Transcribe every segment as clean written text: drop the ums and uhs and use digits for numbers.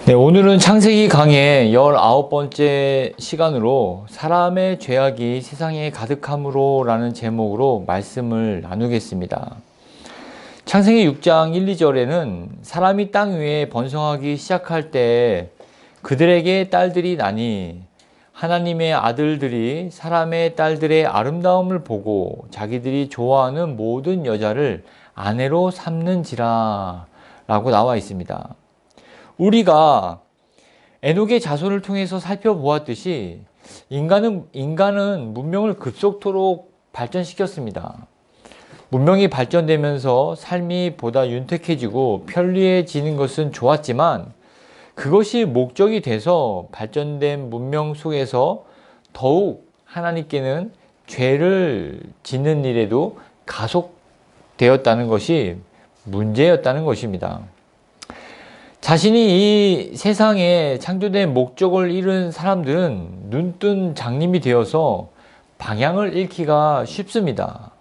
네, 오늘은 창세기 강의 19번째 시간으로 사람의 죄악이 세상에 가득함으로 라는 제목으로 말씀을 나누겠습니다. 창세기 6장 1, 2절에는 사람이 땅 위에 번성하기 시작할 때 그들에게 딸들이 나니 하나님의 아들들이 사람의 딸들의 아름다움을 보고 자기들이 좋아하는 모든 여자를 아내로 삼는지라 라고 나와 있습니다. 우리가 에녹의 자손을 통해서 살펴보았듯이 인간은 문명을 급속도로 발전시켰습니다. 문명이 발전되면서 삶이 보다 윤택해지고 편리해지는 것은 좋았지만 그것이 목적이 돼서 발전된 문명 속에서 더욱 하나님께는 죄를 짓는 일에도 가속되었다는 것이 문제였다는 것입니다. 자신이 이 세상에 창조된 목적을 잃은 사람들은 눈뜬 장님이 되어서 방향을 잃기가 쉽습니다.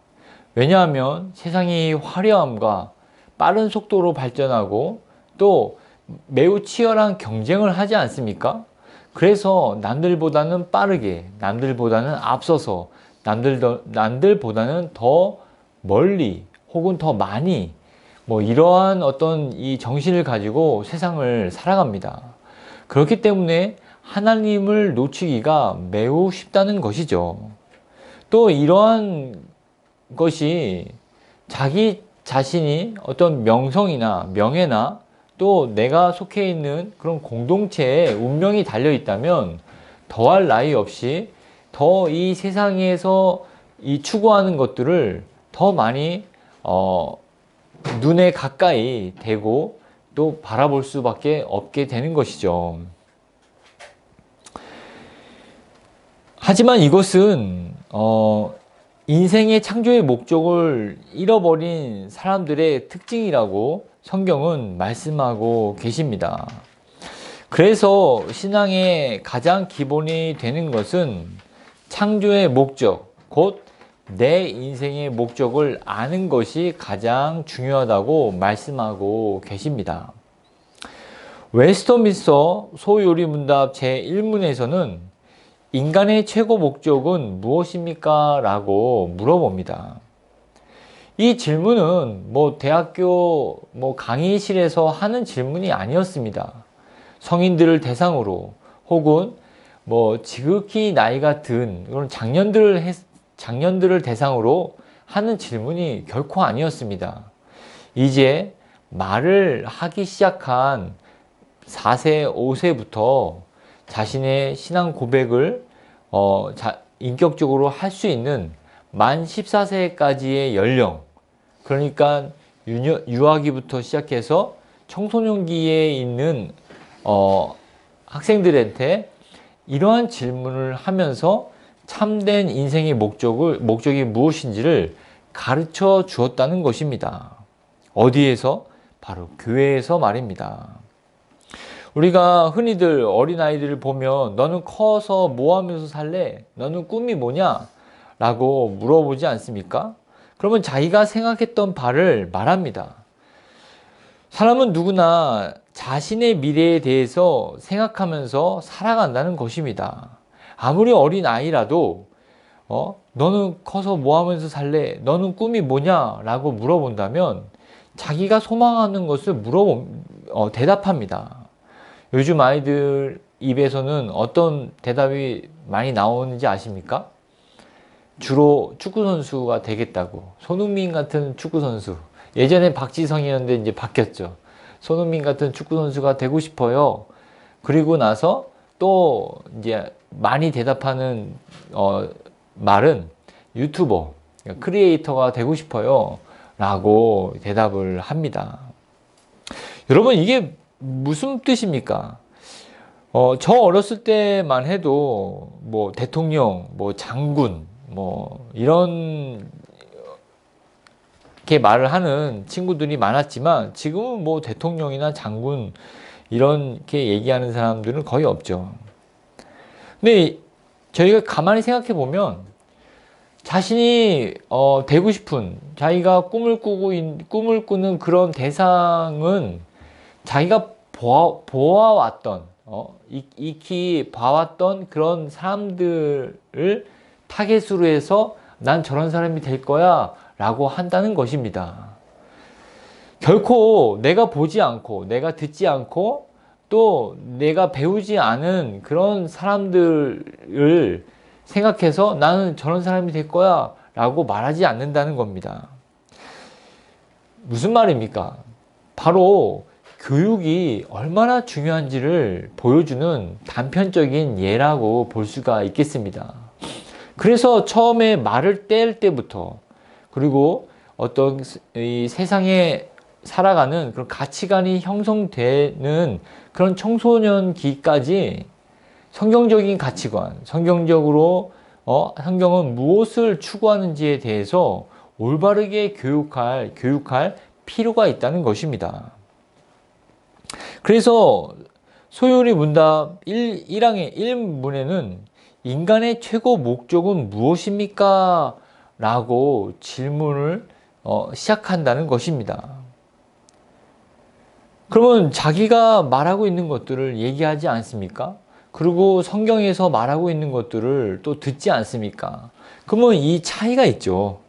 왜냐하면 세상이 화려함과 빠른 속도로 발전하고 또 매우 치열한 경쟁을 하지 않습니까? 그래서 남들보다는 빠르게, 남들보다는 앞서서, 남들보다는 더 멀리 혹은 더 많이 이러한 어떤 이 정신을 가지고 세상을 살아갑니다. 그렇기 때문에 하나님을 놓치기가 매우 쉽다는 것이죠. 또 이러한 것이 자기 자신이 어떤 명성이나 명예나 또 내가 속해 있는 그런 공동체에 운명이 달려 있다면 더할 나위 없이 더 이 세상에서 이 추구하는 것들을 더 많이 눈에 가까이 대고 또 바라볼 수밖에 없게 되는 것이죠. 하지만 이것은 인생의 창조의 목적을 잃어버린 사람들의 특징이라고 성경은 말씀하고 계십니다. 그래서 신앙의 가장 기본이 되는 것은 창조의 목적, 곧 내 인생의 목적을 아는 것이 가장 중요하다고 말씀하고 계십니다. 웨스터민스터 소요리문답 제1문에서는 인간의 최고 목적은 무엇입니까? 라고 물어봅니다. 이 질문은 대학교 강의실에서 하는 질문이 아니었습니다. 성인들을 대상으로 혹은 지극히 나이가 든 그런 장년들을 대상으로 하는 질문이 결코 아니었습니다. 이제 말을 하기 시작한 4세, 5세부터 자신의 신앙 고백을 인격적으로 할 수 있는 만 14세까지의 연령, 그러니까 유아기부터 시작해서 청소년기에 있는 학생들한테 이러한 질문을 하면서 참된 인생의 목적이 무엇인지를 가르쳐 주었다는 것입니다. 어디에서? 바로 교회에서 말입니다. 우리가 흔히들 어린아이들을 보면 너는 커서 뭐 하면서 살래? 너는 꿈이 뭐냐? 라고 물어보지 않습니까? 그러면 자기가 생각했던 바를 말합니다. 사람은 누구나 자신의 미래에 대해서 생각하면서 살아간다는 것입니다. 아무리 어린 아이라도 너는 커서 뭐 하면서 살래? 너는 꿈이 뭐냐? 라고 물어본다면 자기가 소망하는 것을 대답합니다. 요즘 아이들 입에서는 어떤 대답이 많이 나오는지 아십니까? 주로 축구선수가 되겠다고. 손흥민 같은 축구선수. 예전에 박지성이었는데 이제 바뀌었죠. 손흥민 같은 축구선수가 되고 싶어요. 그리고 나서 또 이제 많이 대답하는 말은 유튜버, 크리에이터가 되고 싶어요 라고 대답을 합니다. 여러분, 이게 무슨 뜻입니까? 저 어렸을 때만 해도 대통령, 장군, 이런 게 말을 하는 친구들이 많았지만 지금은 대통령이나 장군 이렇게 얘기하는 사람들은 거의 없죠. 근데 저희가 가만히 생각해 보면 자신이 되고 싶은, 자기가 꿈을 꾸는 그런 대상은 자기가 보아왔던, 익히 봐왔던 그런 사람들을 타겟으로 해서 난 저런 사람이 될 거야 라고 한다는 것입니다. 결코 내가 보지 않고, 내가 듣지 않고, 또 내가 배우지 않은 그런 사람들을 생각해서 나는 저런 사람이 될 거야 라고 말하지 않는다는 겁니다. 무슨 말입니까? 바로 교육이 얼마나 중요한지를 보여주는 단편적인 예라고 볼 수가 있겠습니다. 그래서 처음에 말을 뗄 때부터, 그리고 어떤 이 세상에 살아가는 그런 가치관이 형성되는 그런 청소년기까지 성경적인 가치관, 성경적으로 성경은 무엇을 추구하는지에 대해서 올바르게 교육할 필요가 있다는 것입니다. 그래서 소요리 문답 1항의 1문에는 인간의 최고 목적은 무엇입니까? 라고 질문을 시작한다는 것입니다. 그러면 자기가 말하고 있는 것들을 얘기하지 않습니까? 그리고 성경에서 말하고 있는 것들을 또 듣지 않습니까? 그러면 이 차이가 있죠.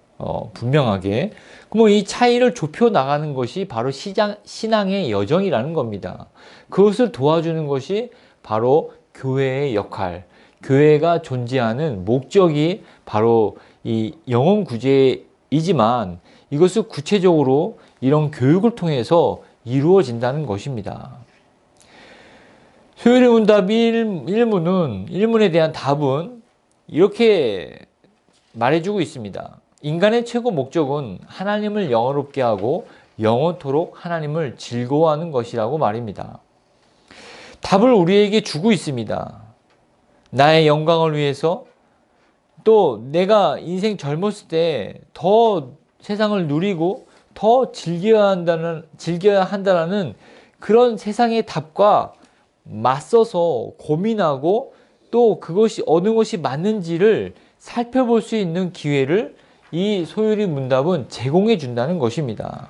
분명하게. 그러면 이 차이를 좁혀 나가는 것이 바로 신앙의 여정이라는 겁니다. 그것을 도와주는 것이 바로 교회의 역할, 교회가 존재하는 목적이 바로 이 영혼 구제이지만 이것을 구체적으로 이런 교육을 통해서 이루어진다는 것입니다. 소요리 문답 1문에 대한 답은 이렇게 말해주고 있습니다. 인간의 최고 목적은 하나님을 영화롭게 하고 영원토록 하나님을 즐거워하는 것이라고 말입니다. 답을 우리에게 주고 있습니다. 나의 영광을 위해서, 또 내가 인생 젊었을 때 더 세상을 누리고 더 즐겨야 한다는 그런 세상의 답과 맞서서 고민하고 또 그것이 어느 것이 맞는지를 살펴볼 수 있는 기회를 이 소요리 문답은 제공해 준다는 것입니다.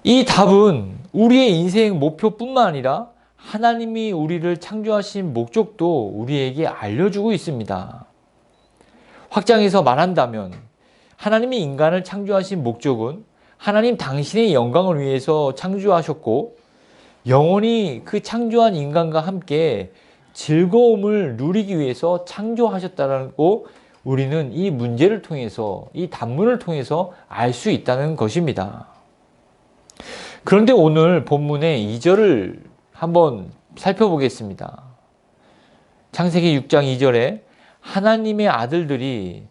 이 답은 우리의 인생 목표뿐만 아니라 하나님이 우리를 창조하신 목적도 우리에게 알려주고 있습니다. 확장해서 말한다면 하나님이 인간을 창조하신 목적은 하나님 당신의 영광을 위해서 창조하셨고 영원히 그 창조한 인간과 함께 즐거움을 누리기 위해서 창조하셨다고 우리는 이 문제를 통해서, 이 단문을 통해서 알 수 있다는 것입니다. 그런데 오늘 본문의 2절을 한번 살펴보겠습니다. 창세기 6장 2절에 하나님의 아들들이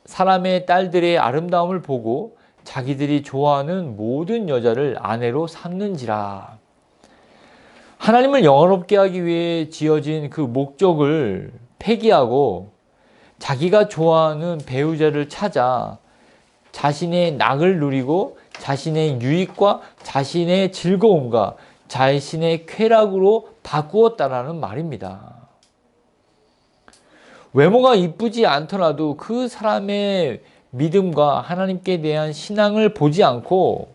사람의 딸들의 아름다움을 보고 자기들이 좋아하는 모든 여자를 아내로 삼는지라. 하나님을 영화롭게 하기 위해 지어진 그 목적을 폐기하고 자기가 좋아하는 배우자를 찾아 자신의 낙을 누리고 자신의 유익과 자신의 즐거움과 자신의 쾌락으로 바꾸었다라는 말입니다. 외모가 이쁘지 않더라도 그 사람의 믿음과 하나님께 대한 신앙을 보지 않고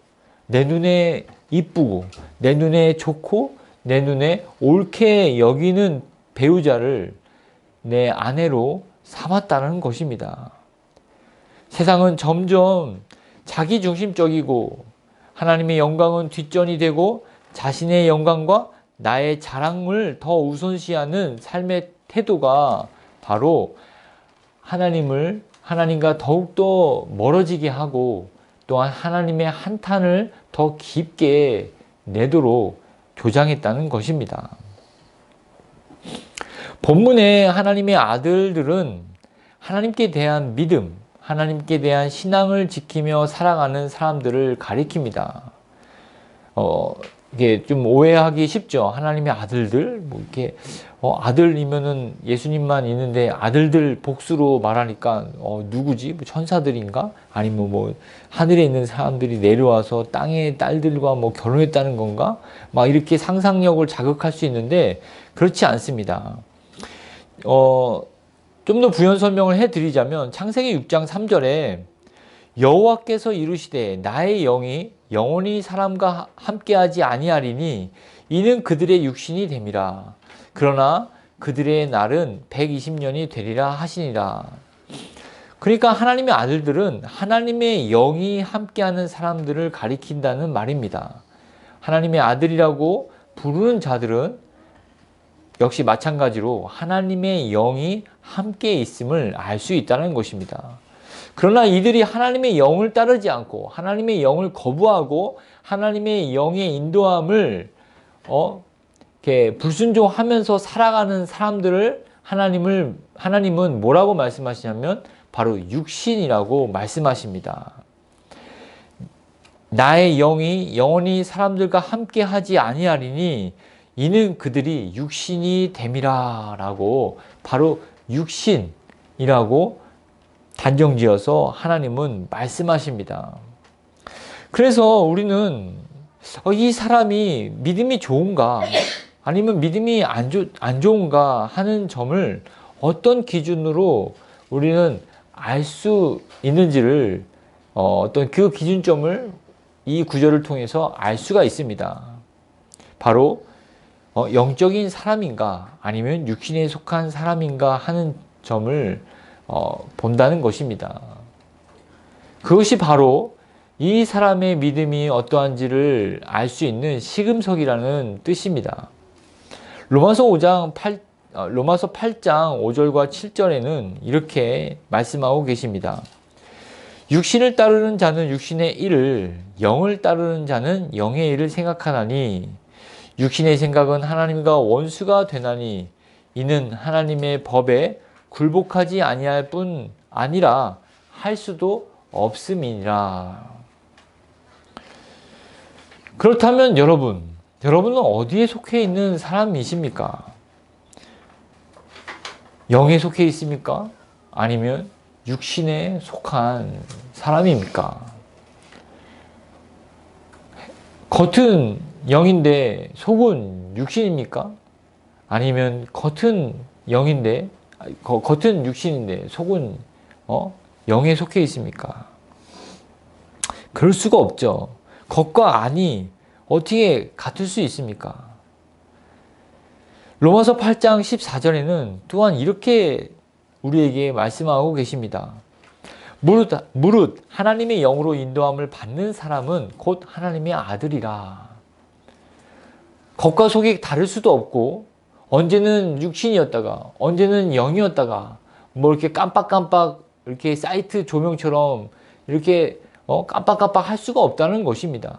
내 눈에 이쁘고 내 눈에 좋고 내 눈에 옳게 여기는 배우자를 내 아내로 삼았다는 것입니다. 세상은 점점 자기중심적이고 하나님의 영광은 뒷전이 되고 자신의 영광과 나의 자랑을 더 우선시하는 삶의 태도가 바로 하나님과 더욱더 멀어지게 하고 또한 하나님의 한탄을 더 깊게 내도록 조장했다는 것입니다. 본문의 하나님의 아들들은 하나님께 대한 믿음, 하나님께 대한 신앙을 지키며 살아가는 사람들을 가리킵니다. 이게 좀 오해하기 쉽죠. 하나님의 아들들, 뭐 이렇게 아들이면은 예수님만 있는데 아들들 복수로 말하니까 누구지? 뭐 천사들인가? 아니면 뭐 하늘에 있는 사람들이 내려와서 땅의 딸들과 뭐 결혼했다는 건가? 막 이렇게 상상력을 자극할 수 있는데 그렇지 않습니다. 좀 더 부연 설명을 해드리자면 창세기 6장 3절에 여호와께서 이르시되 나의 영이 영원히 사람과 함께하지 아니하리니 이는 그들의 육신이 됨이라. 그러나 그들의 날은 120년이 되리라 하시니라. 그러니까 하나님의 아들들은 하나님의 영이 함께하는 사람들을 가리킨다는 말입니다. 하나님의 아들이라고 부르는 자들은 역시 마찬가지로 하나님의 영이 함께 있음을 알 수 있다는 것입니다. 그러나 이들이 하나님의 영을 따르지 않고 하나님의 영을 거부하고 하나님의 영의 인도함을 이렇게 불순종하면서 살아가는 사람들을 하나님은 뭐라고 말씀하시냐면 바로 육신이라고 말씀하십니다. 나의 영이 영원히 사람들과 함께 하지 아니하리니 이는 그들이 육신이 됨이라 라고 바로 육신이라고 단정지어서 하나님은 말씀하십니다. 그래서 우리는 이 사람이 믿음이 좋은가 아니면 믿음이 안 좋은가 하는 점을 어떤 기준으로 우리는 알 수 있는지를 어떤 그 기준점을 이 구절을 통해서 알 수가 있습니다. 바로 영적인 사람인가 아니면 육신에 속한 사람인가 하는 점을 본다는 것입니다. 그것이 바로 이 사람의 믿음이 어떠한지를 알 수 있는 시금석이라는 뜻입니다. 로마서 8장 5절과 7절에는 이렇게 말씀하고 계십니다. 육신을 따르는 자는 육신의 일을, 영을 따르는 자는 영의 일을 생각하나니 육신의 생각은 하나님과 원수가 되나니 이는 하나님의 법에 굴복하지 아니할 뿐 아니라 할 수도 없음이니라. 그렇다면 여러분은 어디에 속해 있는 사람이십니까? 영에 속해 있습니까? 아니면 육신에 속한 사람입니까? 겉은 영인데 속은 육신입니까? 아니면 겉은 영인데 겉은 육신인데 속은 영에 속해 있습니까? 그럴 수가 없죠. 겉과 안이 어떻게 같을 수 있습니까? 로마서 8장 14절에는 또한 이렇게 우리에게 말씀하고 계십니다. 무릇 하나님의 영으로 인도함을 받는 사람은 곧 하나님의 아들이라. 겉과 속이 다를 수도 없고 언제는 육신이었다가 언제는 영이었다가 뭐 이렇게 깜빡깜빡 이렇게 사이트 조명처럼 이렇게 깜빡깜빡 할 수가 없다는 것입니다.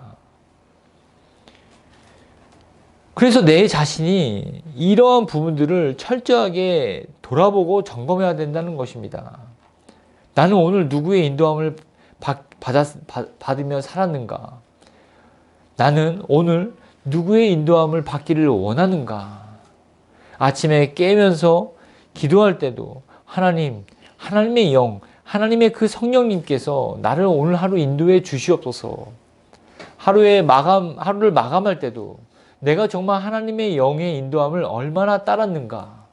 그래서 내 자신이 이러한 부분들을 철저하게 돌아보고 점검해야 된다는 것입니다. 나는 오늘 누구의 인도함을 받으며 살았는가? 나는 오늘 누구의 인도함을 받기를 원하는가? 아침에 깨면서 기도할 때도 하나님의 영, 하나님의 그 성령님께서 나를 오늘 하루 인도해 주시옵소서. 하루를 마감할 때도 내가 정말 하나님의 영의 인도함을 얼마나 따랐는가?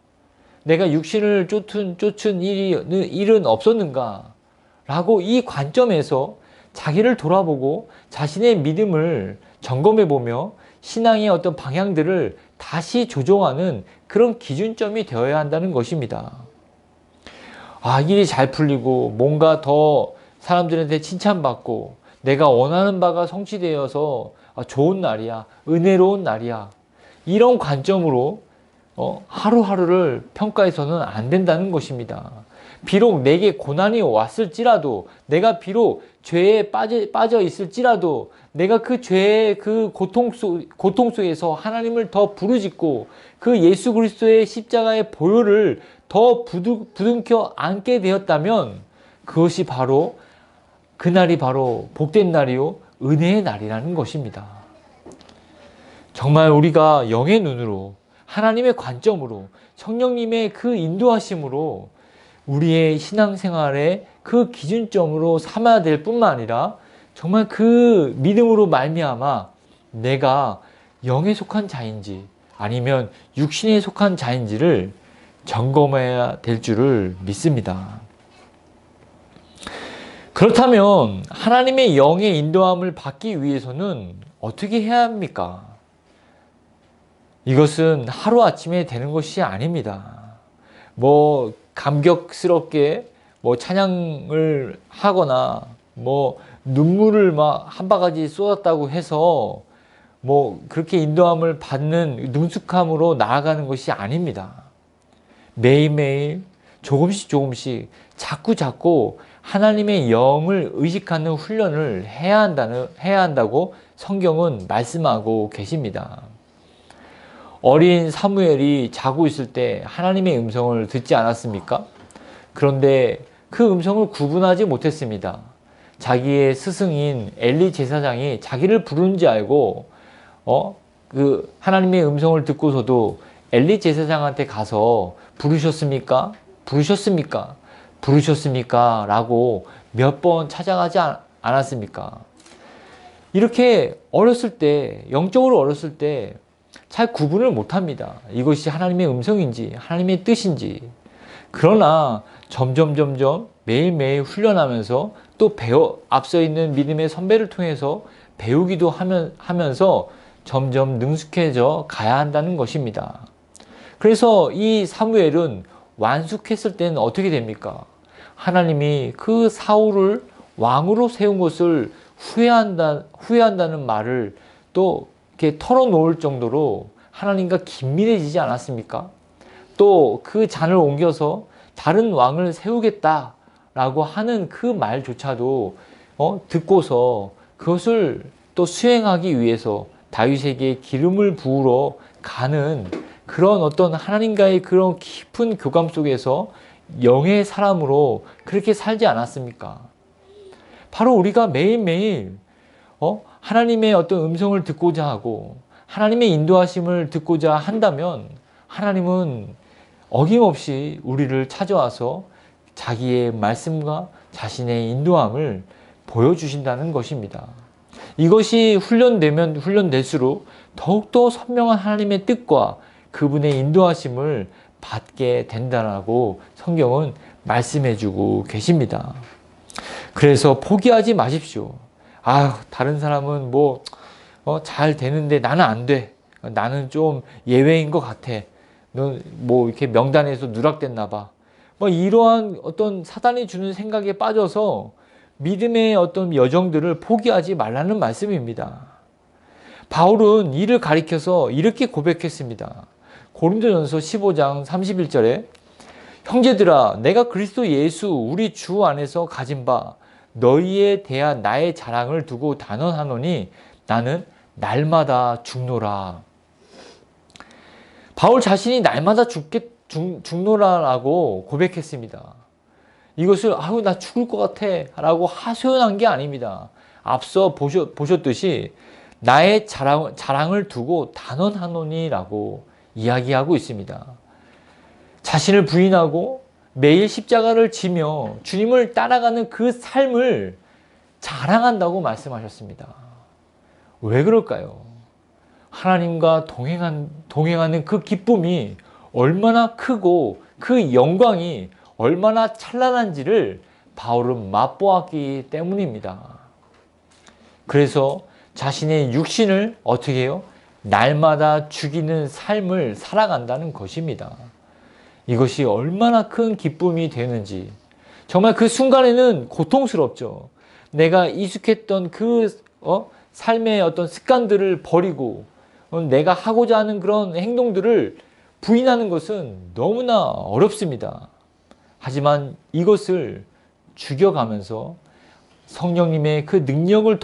내가 육신을 쫓은 일은 없었는가? 라고 이 관점에서 자기를 돌아보고 자신의 믿음을 점검해보며 신앙의 어떤 방향들을 다시 조정하는 그런 기준점이 되어야 한다는 것입니다. 일이 잘 풀리고 뭔가 더 사람들한테 칭찬받고 내가 원하는 바가 성취되어서 좋은 날이야, 은혜로운 날이야. 이런 관점으로 하루하루를 평가해서는 안 된다는 것입니다. 비록 내게 고난이 왔을지라도, 내가 비록 죄에 빠져 있을지라도, 내가 그 죄의 그 고통 속에서 하나님을 더 부르짖고 그 예수 그리스도의 십자가의 보혈을 더 부둥켜 안게 되었다면 그것이 바로 그날이 바로 복된 날이요 은혜의 날이라는 것입니다. 정말 우리가 영의 눈으로 하나님의 관점으로 성령님의 그 인도하심으로 우리의 신앙생활의 그 기준점으로 삼아야 될 뿐만 아니라 정말 그 믿음으로 말미암아 내가 영에 속한 자인지 아니면 육신에 속한 자인지를 점검해야 될 줄을 믿습니다. 그렇다면 하나님의 영의 인도함을 받기 위해서는 어떻게 해야 합니까? 이것은 하루아침에 되는 것이 아닙니다. 감격스럽게 찬양을 하거나 눈물을 막 한 바가지 쏟았다고 해서 그렇게 인도함을 받는 능숙함으로 나아가는 것이 아닙니다. 매일매일 조금씩 자꾸 하나님의 영을 의식하는 훈련을 해야 한다고 성경은 말씀하고 계십니다. 어린 사무엘이 자고 있을 때 하나님의 음성을 듣지 않았습니까? 그런데 그 음성을 구분하지 못했습니다. 자기의 스승인 엘리 제사장이 자기를 부르는지 알고 그 하나님의 음성을 듣고서도 엘리 제사장한테 가서 부르셨습니까? 부르셨습니까? 부르셨습니까? 라고 몇 번 찾아가지 않았습니까? 이렇게 영적으로 어렸을 때 잘 구분을 못합니다. 이것이 하나님의 음성인지 하나님의 뜻인지. 그러나 점점 매일매일 훈련하면서 또 앞서 있는 믿음의 선배를 통해서 배우기도 하면서 점점 능숙해져 가야 한다는 것입니다. 그래서 이 사무엘은 완숙했을 때는 어떻게 됩니까? 하나님이 그 사울을 왕으로 세운 것을 후회한다는 말을 또 이렇게 털어놓을 정도로 하나님과 긴밀해지지 않았습니까? 또 그 잔을 옮겨서 다른 왕을 세우겠다라고 하는 그 말조차도 듣고서 그것을 또 수행하기 위해서 다윗에게 기름을 부으러 가는 그런 어떤 하나님과의 그런 깊은 교감 속에서 영의 사람으로 그렇게 살지 않았습니까? 바로 우리가 매일매일 하나님의 어떤 음성을 듣고자 하고 하나님의 인도하심을 듣고자 한다면 하나님은 어김없이 우리를 찾아와서 자기의 말씀과 자신의 인도함을 보여주신다는 것입니다. 이것이 훈련될수록 더욱더 선명한 하나님의 뜻과 그분의 인도하심을 받게 된다고 성경은 말씀해주고 계십니다. 그래서 포기하지 마십시오. 다른 사람은 잘 되는데 나는 안 돼. 나는 좀 예외인 것 같아. 너 이렇게 명단에서 누락됐나 봐. 이러한 어떤 사단이 주는 생각에 빠져서 믿음의 어떤 여정들을 포기하지 말라는 말씀입니다. 바울은 이를 가리켜서 이렇게 고백했습니다. 고린도전서 15장 31절에 형제들아 내가 그리스도 예수 우리 주 안에서 가진 바 너희에 대한 나의 자랑을 두고 단언하노니 나는 날마다 죽노라. 바울 자신이 날마다 죽노라라고 고백했습니다. 이것을 나 죽을 것 같아 라고 하소연한 게 아닙니다. 앞서 보셨듯이 나의 자랑을 두고 단언하노니 라고 이야기하고 있습니다. 자신을 부인하고 매일 십자가를 지며 주님을 따라가는 그 삶을 자랑한다고 말씀하셨습니다. 왜 그럴까요? 하나님과 동행하는 그 기쁨이 얼마나 크고 그 영광이 얼마나 찬란한지를 바울은 맛보았기 때문입니다. 그래서 자신의 육신을 어떻게 해요? 날마다 죽이는 삶을 살아간다는 것입니다. 이것이 얼마나 큰 기쁨이 되는지 정말 그 순간에는 고통스럽죠. 내가 익숙했던 그 삶의 어떤 습관들을 버리고 내가 하고자 하는 그런 행동들을 부인하는 것은 너무나 어렵습니다. 하지만 이것을 죽여가면서 성령님의 그 능력을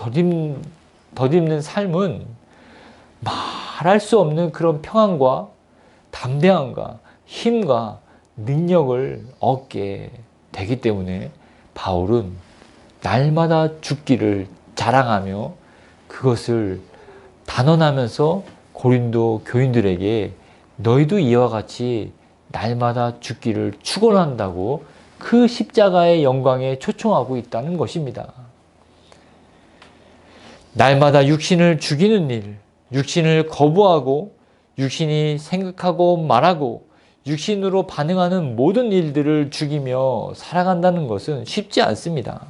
덧입는 삶은 말할 수 없는 그런 평안과 담대함과 힘과 능력을 얻게 되기 때문에 바울은 날마다 죽기를 자랑하며 그것을 단언하면서 고린도 교인들에게 너희도 이와 같이 날마다 죽기를 축원한다고 그 십자가의 영광에 초청하고 있다는 것입니다. 날마다 육신을 죽이는 일, 육신을 거부하고 육신이 생각하고 말하고 육신으로 반응하는 모든 일들을 죽이며 살아간다는 것은 쉽지 않습니다.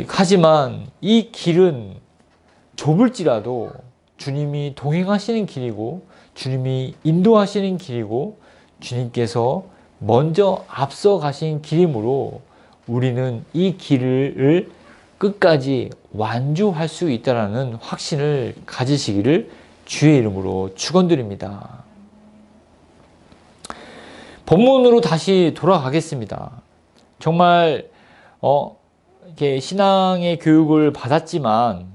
하지만 이 길은 좁을지라도 주님이 동행하시는 길이고 주님이 인도하시는 길이고 주님께서 먼저 앞서 가신 길이므로 우리는 이 길을 끝까지 완주할 수 있다는 확신을 가지시기를 주의 이름으로 축원드립니다. 본문으로 다시 돌아가겠습니다. 정말 이렇게 신앙의 교육을 받았지만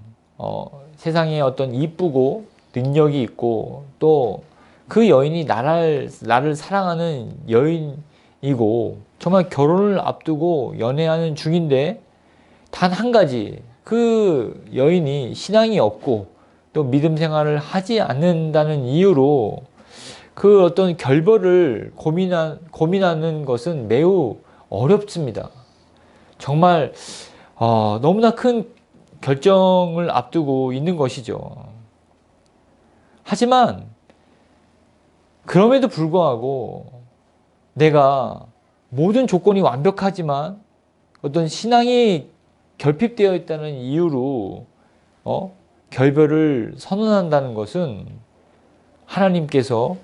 세상에 어떤 이쁘고 능력이 있고 또 그 여인이 나를 사랑하는 여인이고 정말 결혼을 앞두고 연애하는 중인데 단 한 가지 그 여인이 신앙이 없고 또 믿음 생활을 하지 않는다는 이유로 그 어떤 결별을 고민하는 것은 매우 어렵습니다. 정말 너무나 큰 결정을 앞두고 있는 것이죠. 하지만 그럼에도 불구하고 내가 모든 조건이 완벽하지만 어떤 신앙이 결핍되어 있다는 이유로 결별을 선언한다는 것은 하나님께서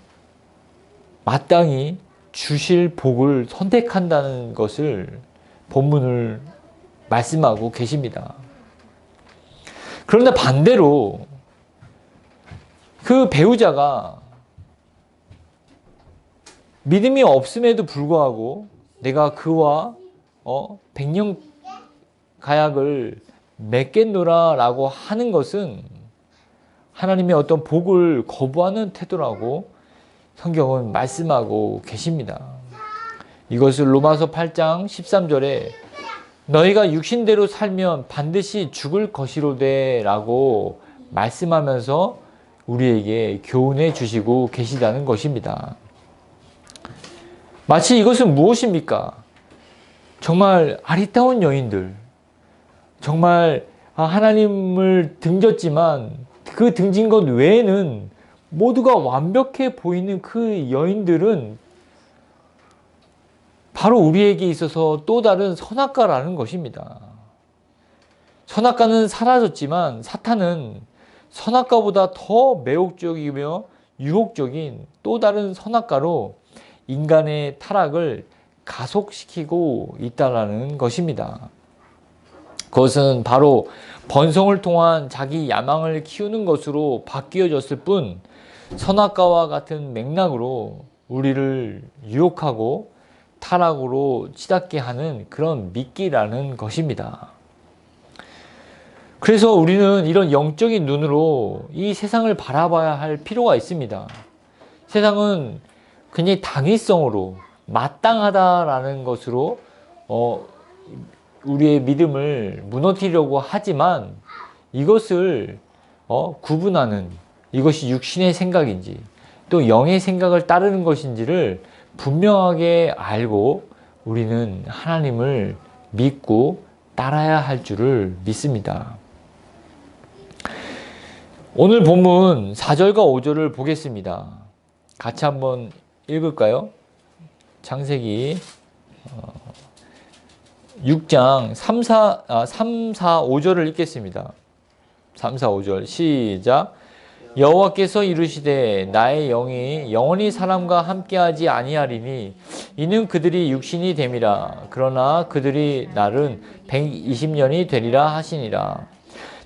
마땅히 주실 복을 선택한다는 것을 본문을 말씀하고 계십니다. 그런데 반대로 그 배우자가 믿음이 없음에도 불구하고 내가 그와 백년 가약을 맺겠노라 라고 하는 것은 하나님의 어떤 복을 거부하는 태도라고 성경은 말씀하고 계십니다. 이것을 로마서 8장 13절에 너희가 육신대로 살면 반드시 죽을 것이로되 라고 말씀하면서 우리에게 교훈해 주시고 계시다는 것입니다. 마치 이것은 무엇입니까? 정말 아리따운 여인들, 정말 하나님을 등졌지만 그 등진 것 외에는 모두가 완벽해 보이는 그 여인들은 바로 우리에게 있어서 또 다른 선악과라는 것입니다. 선악과는 사라졌지만 사탄은 선악과보다 더 매혹적이며 유혹적인 또 다른 선악과로 인간의 타락을 가속시키고 있다는 것입니다. 그것은 바로 번성을 통한 자기 야망을 키우는 것으로 바뀌어졌을 뿐 선악과와 같은 맥락으로 우리를 유혹하고 타락으로 치닫게 하는 그런 미끼라는 것입니다. 그래서 우리는 이런 영적인 눈으로 이 세상을 바라봐야 할 필요가 있습니다. 세상은 굉장히 당위성으로 마땅하다라는 것으로 우리의 믿음을 무너뜨리려고 하지만 이것을 구분하는 이것이 육신의 생각인지 또 영의 생각을 따르는 것인지를 분명하게 알고 우리는 하나님을 믿고 따라야 할 줄을 믿습니다. 오늘 본문 4절과 5절을 보겠습니다. 같이 한번 읽을까요? 창세기 6장 3, 4, 5절을 읽겠습니다. 3, 4, 5절 시작. 여호와께서 이르시되 나의 영이 영원히 사람과 함께하지 아니하리니 이는 그들이 육신이 됨이라. 그러나 그들이 날은 120년이 되리라 하시니라.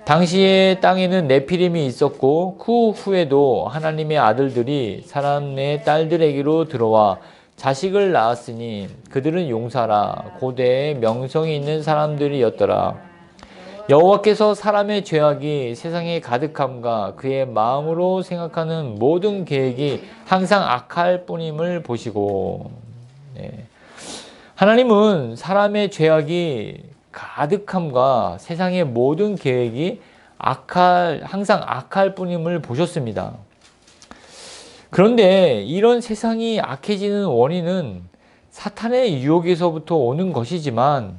당시에 땅에는 네피림이 있었고 그 후에도 하나님의 아들들이 사람의 딸들에게로 들어와 자식을 낳았으니 그들은 용사라 고대에 명성이 있는 사람들이었더라. 여호와께서 사람의 죄악이 세상에 가득함과 그의 마음으로 생각하는 모든 계획이 항상 악할 뿐임을 보시고, 하나님은 사람의 죄악이 가득함과 세상의 모든 계획이 항상 악할 뿐임을 보셨습니다. 그런데 이런 세상이 악해지는 원인은 사탄의 유혹에서부터 오는 것이지만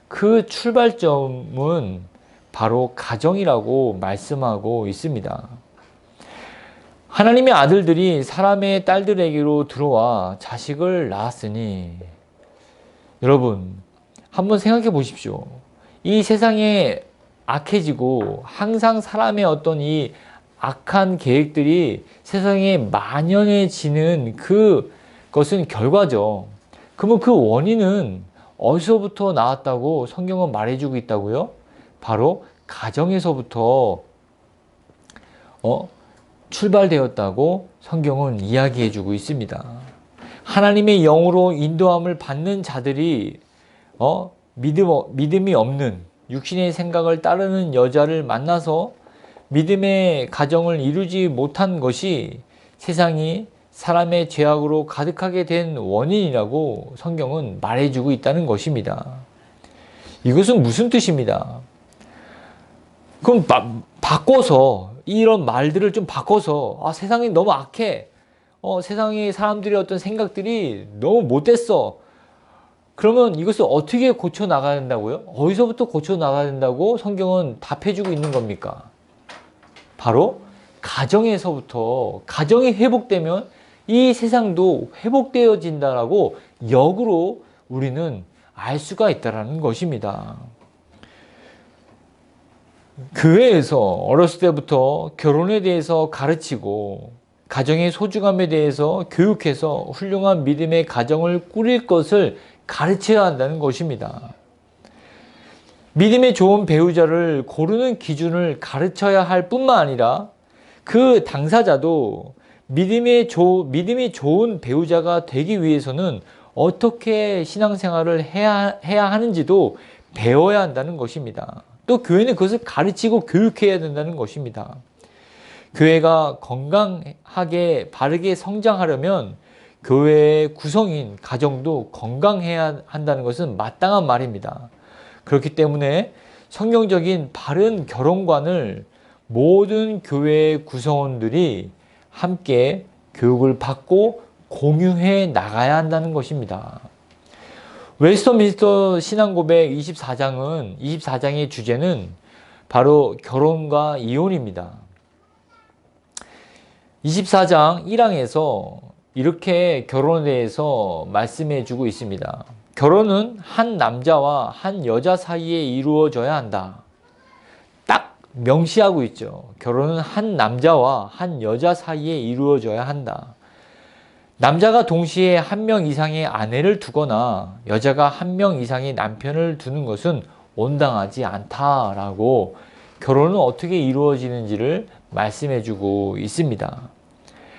그 출발점은 바로 가정이라고 말씀하고 있습니다. 하나님의 아들들이 사람의 딸들에게로 들어와 자식을 낳았으니 여러분 한번 생각해 보십시오. 이 세상에 악해지고 항상 사람의 어떤 이 악한 계획들이 세상에 만연해지는 그것은 결과죠. 그러면 그 원인은 어디서부터 나왔다고 성경은 말해주고 있다고요? 바로 가정에서부터 출발되었다고 성경은 이야기해주고 있습니다. 하나님의 영으로 인도함을 받는 자들이 믿음이 없는 육신의 생각을 따르는 여자를 만나서 믿음의 가정을 이루지 못한 것이 세상이 사람의 죄악으로 가득하게 된 원인이라고 성경은 말해주고 있다는 것입니다. 이것은 무슨 뜻입니다? 그럼 바꿔서 이런 말들을 좀 바꿔서 세상이 너무 악해. 세상의 사람들의 어떤 생각들이 너무 못됐어. 그러면 이것을 어떻게 고쳐 나가야 된다고요? 어디서부터 고쳐 나가야 된다고 성경은 답해주고 있는 겁니까? 바로 가정에서부터, 가정이 회복되면 이 세상도 회복되어진다라고 역으로 우리는 알 수가 있다는 것입니다. 교회에서 어렸을 때부터 결혼에 대해서 가르치고 가정의 소중함에 대해서 교육해서 훌륭한 믿음의 가정을 꾸릴 것을 가르쳐야 한다는 것입니다. 믿음의 좋은 배우자를 고르는 기준을 가르쳐야 할 뿐만 아니라 그 당사자도 믿음이 좋은 배우자가 되기 위해서는 어떻게 신앙생활을 해야 하는지도 배워야 한다는 것입니다. 또 교회는 그것을 가르치고 교육해야 된다는 것입니다. 교회가 건강하게 바르게 성장하려면 교회의 구성인 가정도 건강해야 한다는 것은 마땅한 말입니다. 그렇기 때문에 성경적인 바른 결혼관을 모든 교회의 구성원들이 함께 교육을 받고 공유해 나가야 한다는 것입니다. 웨스터민스터 신앙고백 24장의 주제는 바로 결혼과 이혼입니다. 24장 1항에서 이렇게 결혼에 대해서 말씀해 주고 있습니다. 결혼은 한 남자와 한 여자 사이에 이루어져야 한다. 딱 명시하고 있죠. 결혼은 한 남자와 한 여자 사이에 이루어져야 한다. 남자가 동시에 한 명 이상의 아내를 두거나 여자가 한 명 이상의 남편을 두는 것은 온당하지 않다라고 결혼은 어떻게 이루어지는지를 말씀해 주고 있습니다.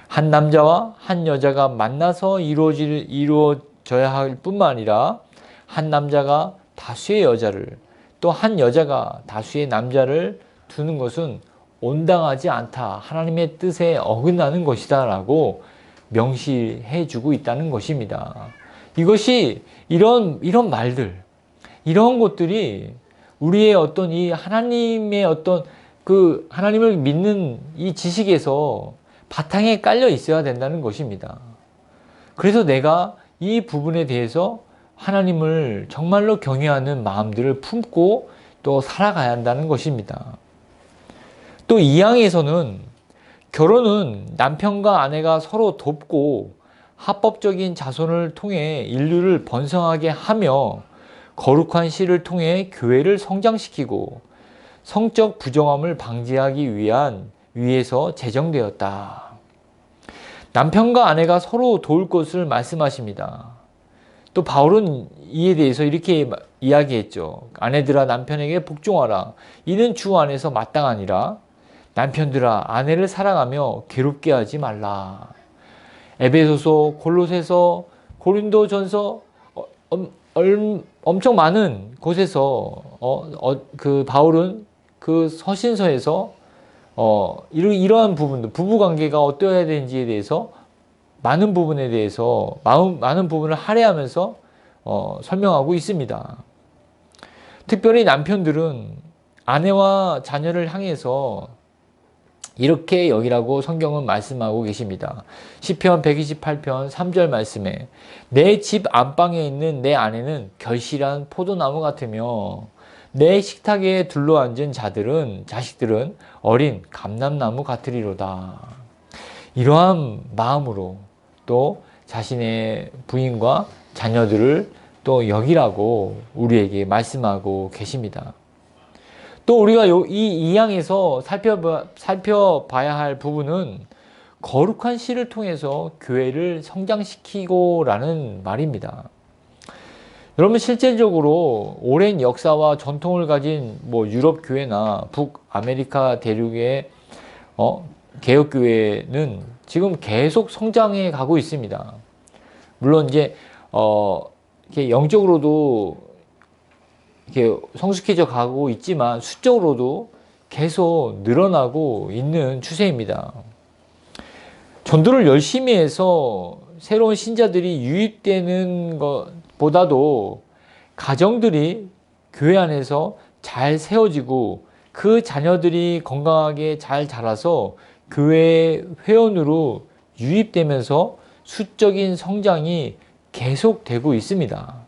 한 남자와 한 여자가 만나서 이루어져야 할 뿐만 아니라 한 남자가 다수의 여자를 또 한 여자가 다수의 남자를 두는 것은 온당하지 않다. 하나님의 뜻에 어긋나는 것이다 라고 명시해 주고 있다는 것입니다. 이것이 이런 말들, 이런 것들이 우리의 어떤 이 하나님의 어떤 그 하나님을 믿는 이 지식에서 바탕에 깔려 있어야 된다는 것입니다. 그래서 내가 이 부분에 대해서 하나님을 정말로 경외하는 마음들을 품고 또 살아가야 한다는 것입니다. 또 2항에서는 결혼은 남편과 아내가 서로 돕고 합법적인 자손을 통해 인류를 번성하게 하며 거룩한 씨를 통해 교회를 성장시키고 성적 부정함을 방지하기 위해서 제정되었다. 남편과 아내가 서로 도울 것을 말씀하십니다. 또 바울은 이에 대해서 이렇게 이야기했죠. 아내들아 남편에게 복종하라. 이는 주 안에서 마땅하니라. 남편들아 아내를 사랑하며 괴롭게 하지 말라. 에베소서, 골로새서, 고린도전서 엄청 많은 곳에서 그 바울은 그 서신서에서 이러한 부분들 부부 관계가 어떠해야 되는지에 대해서 많은 부분에 대해서 많은 부분을 할애하면서 설명하고 있습니다. 특별히 남편들은 아내와 자녀를 향해서 이렇게 여기라고 성경은 말씀하고 계십니다. 시편 128편 3절 말씀에 내 집 안방에 있는 내 아내는 결실한 포도나무 같으며 내 식탁에 둘러앉은 자식들은 어린 감람나무 같으리로다. 이러한 마음으로 또 자신의 부인과 자녀들을 또 여기라고 우리에게 말씀하고 계십니다. 또 우리가 이 2항에서 살펴봐야 할 부분은 거룩한 씨를 통해서 교회를 성장시키고 라는 말입니다. 여러분, 실질적으로 오랜 역사와 전통을 가진 유럽 교회나 북아메리카 대륙의 개혁 교회는 지금 계속 성장해 가고 있습니다. 물론 이제 이렇게 영적으로도 이렇게 성숙해져 가고 있지만 수적으로도 계속 늘어나고 있는 추세입니다. 전도를 열심히 해서 새로운 신자들이 유입되는 것보다도 가정들이 교회 안에서 잘 세워지고 그 자녀들이 건강하게 잘 자라서 교회 회원으로 유입되면서 수적인 성장이 계속되고 있습니다.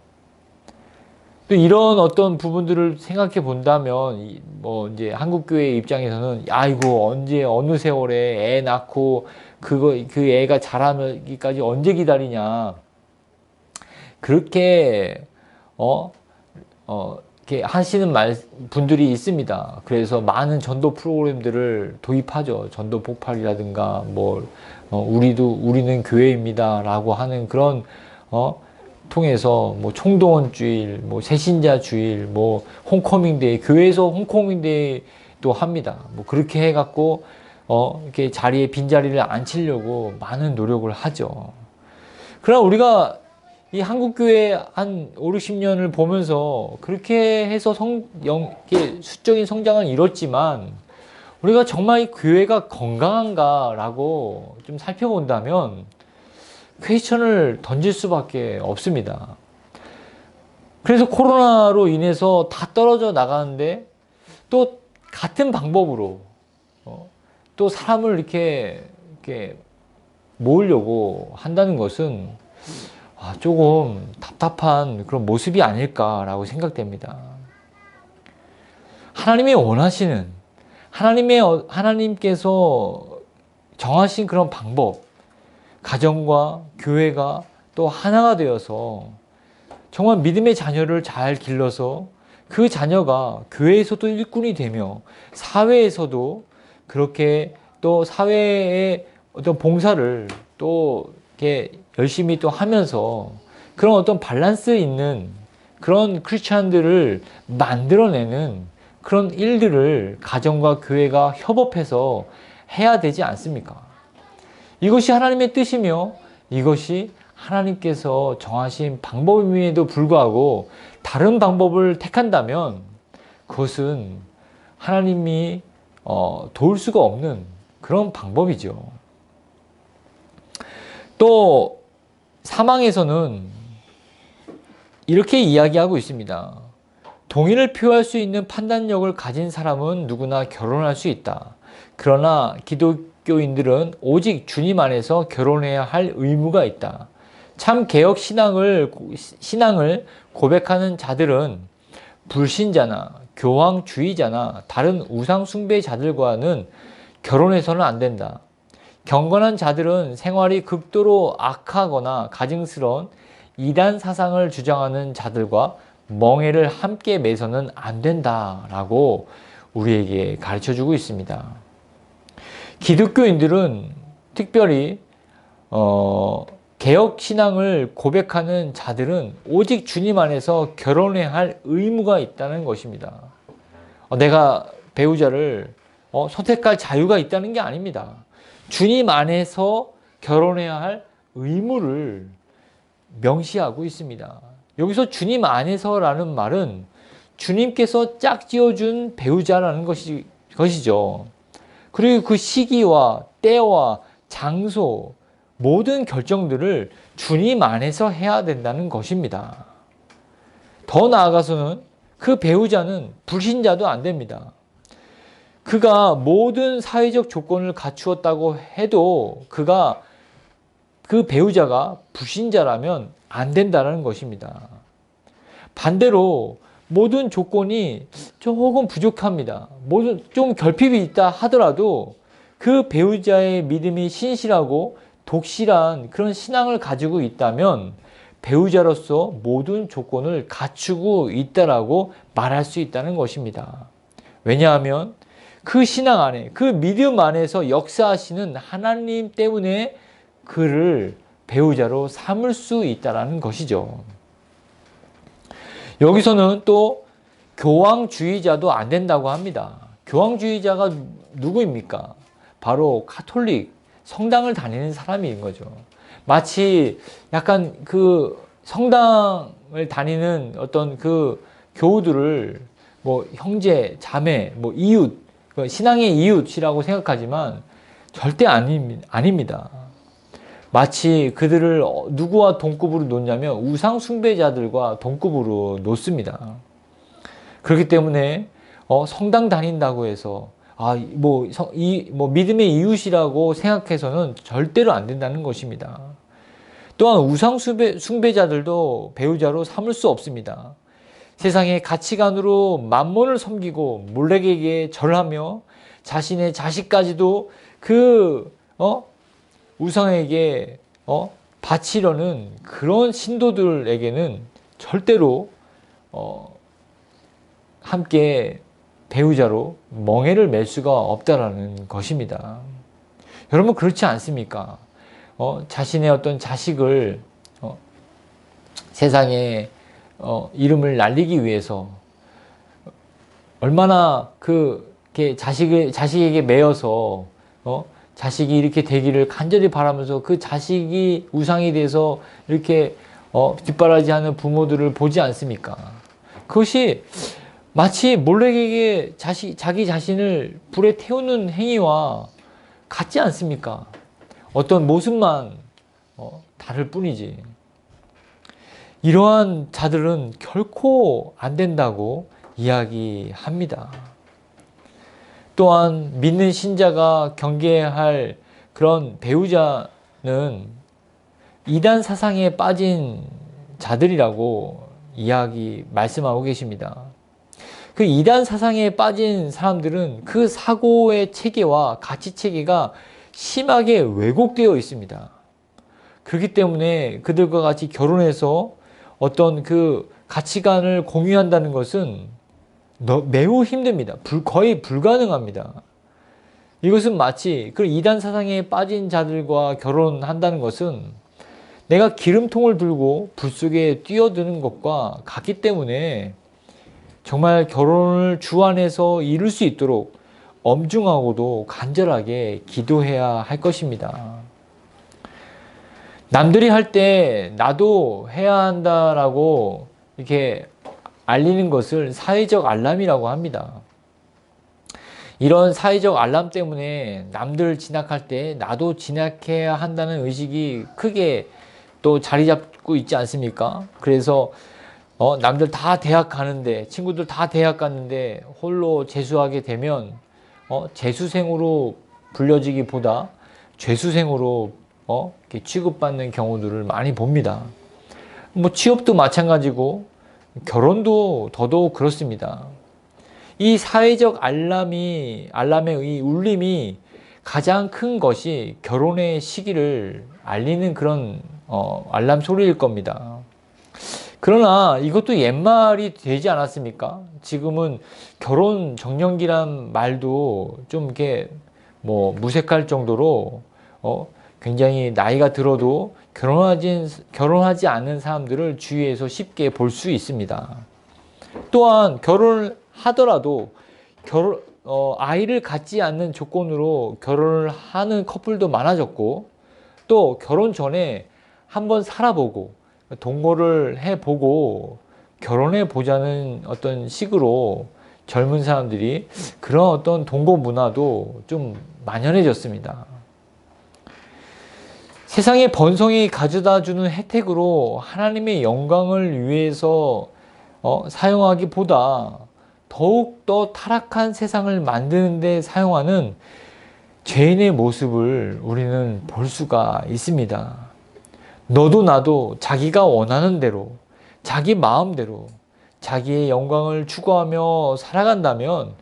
또 이런 어떤 부분들을 생각해 본다면 이제 한국 교회 입장에서는 이거 언제 어느 세월에 애 낳고 그 애가 자라기까지 언제 기다리냐, 그렇게 이렇게 하시는 분들이 있습니다. 그래서 많은 전도 프로그램들을 도입하죠. 전도 폭발이라든가 우리는 교회입니다라고 하는 그런 통해서 총동원 주일, 새신자 주일, 홈커밍 데이, 교회에서 홈커밍 데이도 합니다. 그렇게 해갖고 이렇게 빈자리를 안 치려고 많은 노력을 하죠. 그러나 우리가 이 한국교회 한 5, 60년을 보면서 그렇게 해서 수적인 성장은 이뤘지만, 우리가 정말 이 교회가 건강한가라고 좀 살펴본다면 퀘스천을 던질 수밖에 없습니다. 그래서 코로나로 인해서 다 떨어져 나가는데 또 같은 방법으로 또 사람을 이렇게 모으려고 한다는 것은 조금 답답한 그런 모습이 아닐까라고 생각됩니다. 하나님이 원하시는, 하나님께서 정하신 그런 방법, 가정과 교회가 또 하나가 되어서 정말 믿음의 자녀를 잘 길러서 그 자녀가 교회에서도 일꾼이 되며 사회에서도 그렇게 또 사회의 어떤 봉사를 또 이렇게 열심히 또 하면서 그런 어떤 밸런스 있는 그런 크리스찬들을 만들어내는 그런 일들을 가정과 교회가 협업해서 해야 되지 않습니까? 이것이 하나님의 뜻이며 이것이 하나님께서 정하신 방법임에도 불구하고 다른 방법을 택한다면 그것은 하나님이 도울 수가 없는 그런 방법이죠. 또 사망에서는 이렇게 이야기하고 있습니다. 동의를 표할 수 있는 판단력을 가진 사람은 누구나 결혼할 수 있다. 그러나 기독교인들은 오직 주님 안에서 결혼해야 할 의무가 있다. 참 개혁 신앙을 고백하는 자들은 불신자나 교황주의자나 다른 우상 숭배자들과는 결혼해서는 안 된다. 경건한 자들은 생활이 극도로 악하거나 가증스러운 이단 사상을 주장하는 자들과 멍해를 함께 매서는 안 된다라고 우리에게 가르쳐주고 있습니다. 기독교인들은 특별히 개혁신앙을 고백하는 자들은 오직 주님 안에서 결혼해야 할 의무가 있다는 것입니다. 내가 배우자를 선택할 자유가 있다는 게 아닙니다. 주님 안에서 결혼해야 할 의무를 명시하고 있습니다. 여기서 주님 안에서라는 말은 주님께서 짝지어준 배우자라는 것이죠. 그리고 그 시기와 때와 장소, 모든 결정들을 주님 안에서 해야 된다는 것입니다. 더 나아가서는 그 배우자는 불신자도 안 됩니다. 그가 모든 사회적 조건을 갖추었다고 해도 그 배우자가 불신자라면 안 된다는 것입니다. 반대로 모든 조건이 조금 부족합니다. 좀 결핍이 있다 하더라도 그 배우자의 믿음이 신실하고 독실한 그런 신앙을 가지고 있다면 배우자로서 모든 조건을 갖추고 있다라고 말할 수 있다는 것입니다. 왜냐하면 그 신앙 안에, 그 믿음 안에서 역사하시는 하나님 때문에 그를 배우자로 삼을 수 있다는 것이죠. 여기서는 또 교황주의자도 안 된다고 합니다. 교황주의자가 누구입니까? 바로 가톨릭, 성당을 다니는 사람인 거죠. 마치 약간 그 성당을 다니는 어떤 그 교우들을 뭐 형제, 자매, 뭐 이웃, 신앙의 이웃이라고 생각하지만 절대 아닙니다. 마치 그들을 누구와 동급으로 놓냐면 우상 숭배자들과 동급으로 놓습니다. 그렇기 때문에 성당 다닌다고 해서 뭐 믿음의 이웃이라고 생각해서는 절대로 안 된다는 것입니다. 또한 우상 숭배자들도 배우자로 삼을 수 없습니다. 세상의 가치관으로 만몬을 섬기고 몰렉에게 절하며 자신의 자식까지도 그 우상에게 바치려는 그런 신도들에게는 절대로 함께 배우자로 멍에를 맬 수가 없다라는 것입니다. 여러분 그렇지 않습니까? 자신의 어떤 자식을 세상에 이름을 날리기 위해서 얼마나 자식에게 매여서 자식이 이렇게 되기를 간절히 바라면서 그 자식이 우상이 돼서 이렇게 뒷바라지하는 부모들을 보지 않습니까? 그것이 마치 몰렉에게 자기 자신을 불에 태우는 행위와 같지 않습니까? 어떤 모습만 다를 뿐이지. 이러한 자들은 결코 안 된다고 이야기합니다. 또한 믿는 신자가 경계해야 할 그런 배우자는 이단 사상에 빠진 자들이라고 말씀하고 계십니다. 그 이단 사상에 빠진 사람들은 그 사고의 체계와 가치 체계가 심하게 왜곡되어 있습니다. 그렇기 때문에 그들과 같이 결혼해서 어떤 그 가치관을 공유한다는 것은 매우 힘듭니다. 거의 불가능합니다. 이것은 마치 그 이단 사상에 빠진 자들과 결혼한다는 것은 내가 기름통을 들고 불 속에 뛰어드는 것과 같기 때문에 정말 결혼을 주 안에서 이룰 수 있도록 엄중하고도 간절하게 기도해야 할 것입니다. 남들이 할 때 나도 해야 한다라고 이렇게 알리는 것을 사회적 알람이라고 합니다. 이런 사회적 알람 때문에 남들 진학할 때 나도 진학해야 한다는 의식이 크게 또 자리 잡고 있지 않습니까? 그래서 남들 다 대학 가는데, 친구들 다 대학 갔는데 홀로 재수하게 되면 재수생으로 불려지기보다 죄수생으로 이렇게 취급받는 경우들을 많이 봅니다. 뭐 취업도 마찬가지고 결혼도 더더욱 그렇습니다. 이 사회적 알람의 이 울림이 가장 큰 것이 결혼의 시기를 알리는 그런 알람 소리일 겁니다. 그러나 이것도 옛말이 되지 않았습니까? 지금은 결혼 정년기란 말도 좀 이렇게 뭐 무색할 정도로 굉장히 나이가 들어도 결혼하지 않는 사람들을 주위에서 쉽게 볼 수 있습니다. 또한 결혼을 하더라도 아이를 갖지 않는 조건으로 결혼을 하는 커플도 많아졌고, 또 결혼 전에 한번 살아보고 동거를 해보고 결혼해 보자는 어떤 식으로 젊은 사람들이 그런 어떤 동거 문화도 좀 만연해졌습니다. 세상의 번성이 가져다 주는 혜택으로 하나님의 영광을 위해서 사용하기보다 더욱더 타락한 세상을 만드는 데 사용하는 죄인의 모습을 우리는 볼 수가 있습니다. 너도 나도 자기가 원하는 대로, 자기 마음대로 자기의 영광을 추구하며 살아간다면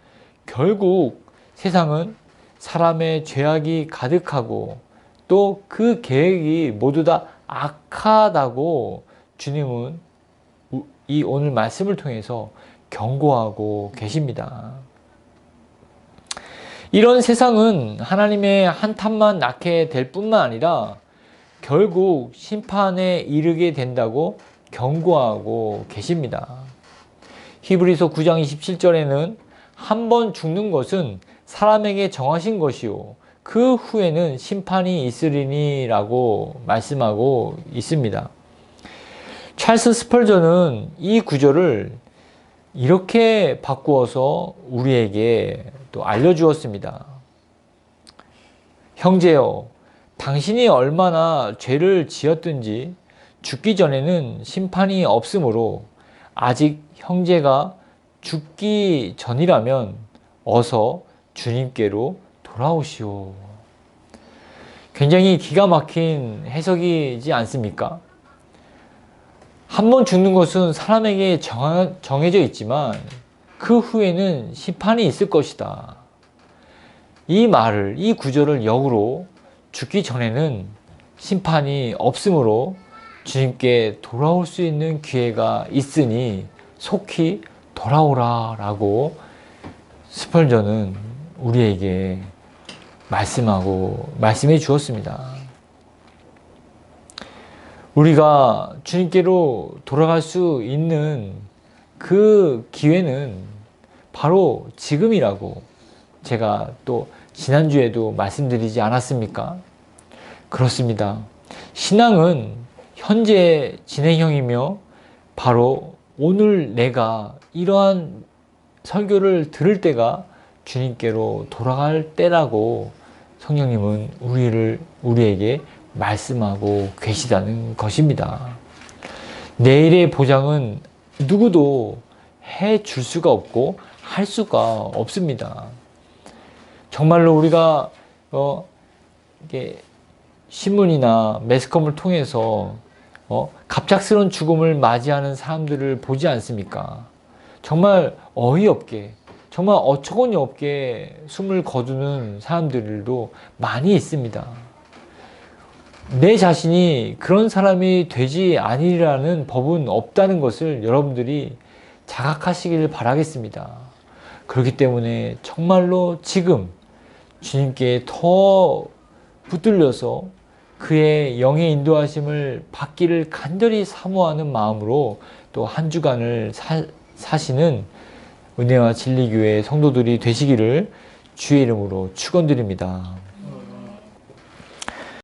결국 세상은 사람의 죄악이 가득하고 또 그 계획이 모두 다 악하다고 주님은 이 오늘 말씀을 통해서 경고하고 계십니다. 이런 세상은 하나님의 한탄만 낳게 될 뿐만 아니라 결국 심판에 이르게 된다고 경고하고 계십니다. 히브리서 9장 27절에는 한 번 죽는 것은 사람에게 정하신 것이요 그 후에는 심판이 있으리니 라고 말씀하고 있습니다. 찰스 스펄전은 이 구절을 이렇게 바꾸어서 우리에게 또 알려주었습니다. 형제여, 당신이 얼마나 죄를 지었든지 죽기 전에는 심판이 없으므로 아직 형제가 죽기 전이라면 어서 주님께로 돌아오시오. 굉장히 기가 막힌 해석이지 않습니까? 한 번 죽는 것은 사람에게 정해져 있지만 그 후에는 심판이 있을 것이다. 이 말을, 이 구절을 역으로 죽기 전에는 심판이 없으므로 주님께 돌아올 수 있는 기회가 있으니 속히 돌아오라 라고 스펄전은 우리에게 말씀해 주었습니다. 우리가 주님께로 돌아갈 수 있는 그 기회는 바로 지금이라고 제가 또 지난주에도 말씀드리지 않았습니까? 그렇습니다. 신앙은 현재 진행형이며 바로 오늘 내가 이러한 설교를 들을 때가 주님께로 돌아갈 때라고 성령님은 우리에게 말씀하고 계시다는 것입니다. 내일의 보장은 누구도 해줄 수가 없고 할 수가 없습니다. 정말로 우리가 이게 신문이나 매스컴을 통해서 갑작스러운 죽음을 맞이하는 사람들을 보지 않습니까? 정말 어이없게, 정말 어처구니 없게 숨을 거두는 사람들도 많이 있습니다. 내 자신이 그런 사람이 되지 아니라는 법은 없다는 것을 여러분들이 자각하시길 바라겠습니다. 그렇기 때문에 정말로 지금 주님께 더 붙들려서 그의 영의 인도하심을 받기를 간절히 사모하는 마음으로 또 한 주간을 사시는 은혜와 진리교회 성도들이 되시기를 주의 이름으로 축원드립니다.